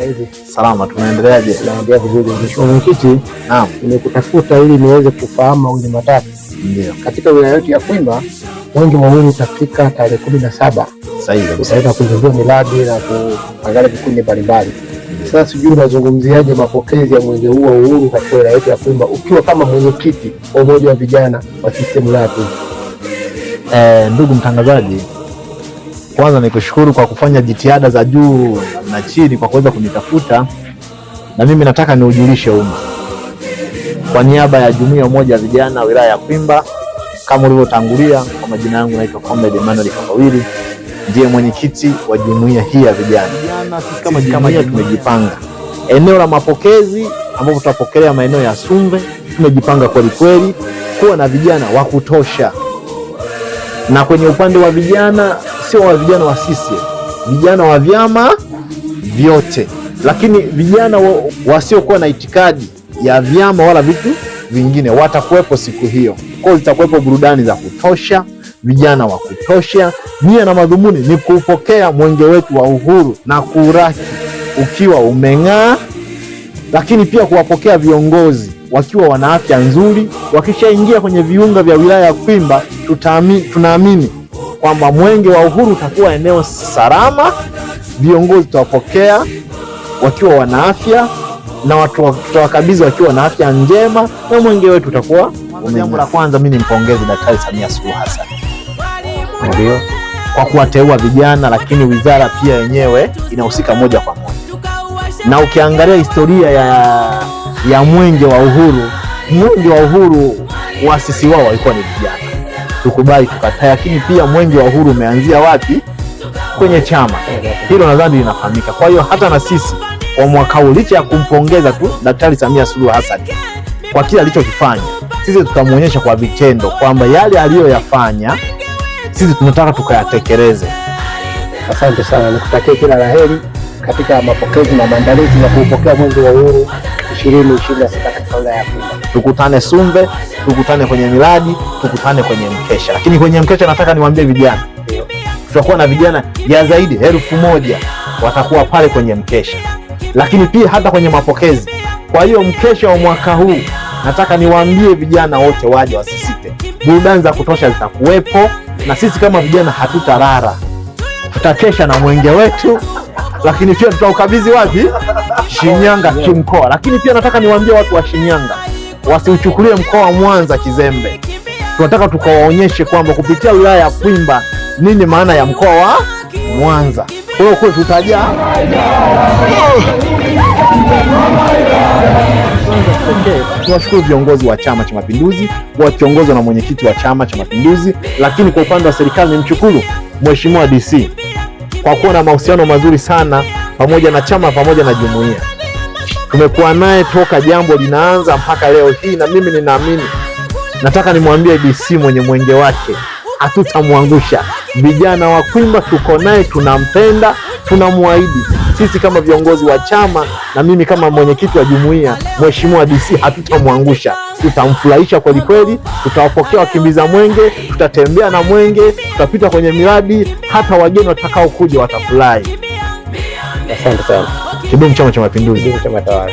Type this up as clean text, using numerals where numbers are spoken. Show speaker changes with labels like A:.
A: hivi?
B: Salama, tunaendeleaje?
A: Tunaendelea vizuri. Mheshimiwa Mwenyekiti,
B: naam,
A: nimekutafuta ili niweze kufahamu mawili matatu.
B: Ndio.
A: Katika wilaya yetu ya Kwimba Mwenge wa Uhuru utafika tarehe 17.
B: Sahihi.
A: Utaenda kuzindua miradi na kuangalia vikundi mbalimbali. Sasa sijui unazungumziaje mapokezi ya Mwenge huu wa Uhuru katika wilaya yetu ya Kwimba ukiwa kama mwenyekiti wa umoja wa vijana wa CCM Latu?
B: Ndugu mtangazaji, kwanza nikushukuru kwa kufanya jitihada za juu na chini kwa kuweza kunitafuta, na mimi nataka niujulishe umma kwa niaba ya jumuiya umoja wa vijana wilaya ya Kwimba, kama ulivyotangulia, kwa majina yangu naitwa Comrade Emmanuel Kakawili, ndiye mwenyekiti wa jumuiya hii ya vijana. Sisi kama jumuiya tumejipanga eneo la mapokezi ambapo tutapokelea maeneo ya Sumve. Tumejipanga kweli kweli kuwa na vijana wa kutosha, na kwenye upande wa vijana sio wa vijana wa CCM, vijana wa vyama vyote, lakini vijana wasiokuwa na itikadi ya vyama wala vitu vingine watakuwepo siku hiyo. Kwa hiyo zitakuwepo burudani za kutosha, vijana wa kutosha. Nia na madhumuni ni kupokea mwenge wetu wa uhuru na kuuraki ukiwa umeng'aa, lakini pia kuwapokea viongozi wakiwa wana afya nzuri. Wakishaingia kwenye viunga vya wilaya ya Kwimba, tunaamini kwamba mwenge wa uhuru utakuwa eneo salama, viongozi tutawapokea wakiwa wana afya na tutawakabidhi wakiwa na afya njema, na mwenge wetu utakuwa. Jambo la kwanza, mimi nimpongeze Daktari Samia Suluhu Hassan ndio kwa kuwateua vijana, lakini wizara pia yenyewe inahusika moja kwa moja. Na ukiangalia historia ya mwenge wa uhuru, waasisi wao walikuwa ni vijana, tukubali tukatae, lakini pia mwenge wa uhuru umeanzia wapi? Kwenye chama. Hilo nadhani linafahamika. Kwa hiyo hata na sisi kwa mwaka huu, licha ya kumpongeza tu Daktari Samia Suluhu Hassan kwa kile alichokifanya, sisi tutamuonyesha kwa vitendo kwamba yale aliyoyafanya sisi tunataka tukayatekeleze.
A: Asante sana, nikutakia kila laheri katika mapokezi na maandalizi ya kupokea mwenge wa uhuru 2026 katika wilaya ya Kwimba.
B: Tukutane Sumve, tukutane kwenye miradi, tukutane kwenye mkesha. Lakini kwenye mkesha nataka niwaambie vijana, tutakuwa na vijana ya zaidi 1000 watakuwa pale kwenye mkesha, lakini pia hata kwenye mapokezi. Kwa hiyo mkesha wa mwaka huu nataka niwaambie vijana wote waje, wasisite. Burudani za kutosha zitakuwepo, na sisi kama vijana hatutarara, tutakesha na mwenge wetu, lakini pia tutaukabidhi wapi? Shinyanga kimkoa. Lakini pia nataka niwaambie watu wa Shinyanga wasiuchukulie mkoa wa Mwanza kizembe. Tunataka tukawaonyeshe kwamba kupitia wilaya ya Kwimba nini maana ya mkoa wa Mwanza. Kwa hiyo kwetu tutajaa. Tunashukuru viongozi wa Chama cha Mapinduzi wakiongozwa na mwenyekiti wa Chama cha Mapinduzi, lakini kwa upande wa serikali nimshukuru Mheshimiwa DC kwa kuwa na mahusiano mazuri sana pamoja na chama pamoja na jumuiya. Tumekuwa naye toka jambo linaanza mpaka leo hii, na mimi ninaamini, nataka nimwambie DC mwenye mwenge wake, hatutamwangusha. Vijana wa Kwimba tuko naye, tunampenda, tunamwahidi sisi kama viongozi wa chama na mimi kama mwenyekiti wa jumuiya, Mheshimiwa DC hatutamwangusha. Tutamfurahisha kweli kweli, tutawapokea wakimbiza mwenge, tutatembea na mwenge, tutapita kwenye miradi, hata wageni watakao kuja watafurahi.
A: Asante sana.
B: Kidumu Chama cha Mapinduzi.
A: Kidumu chama tawala.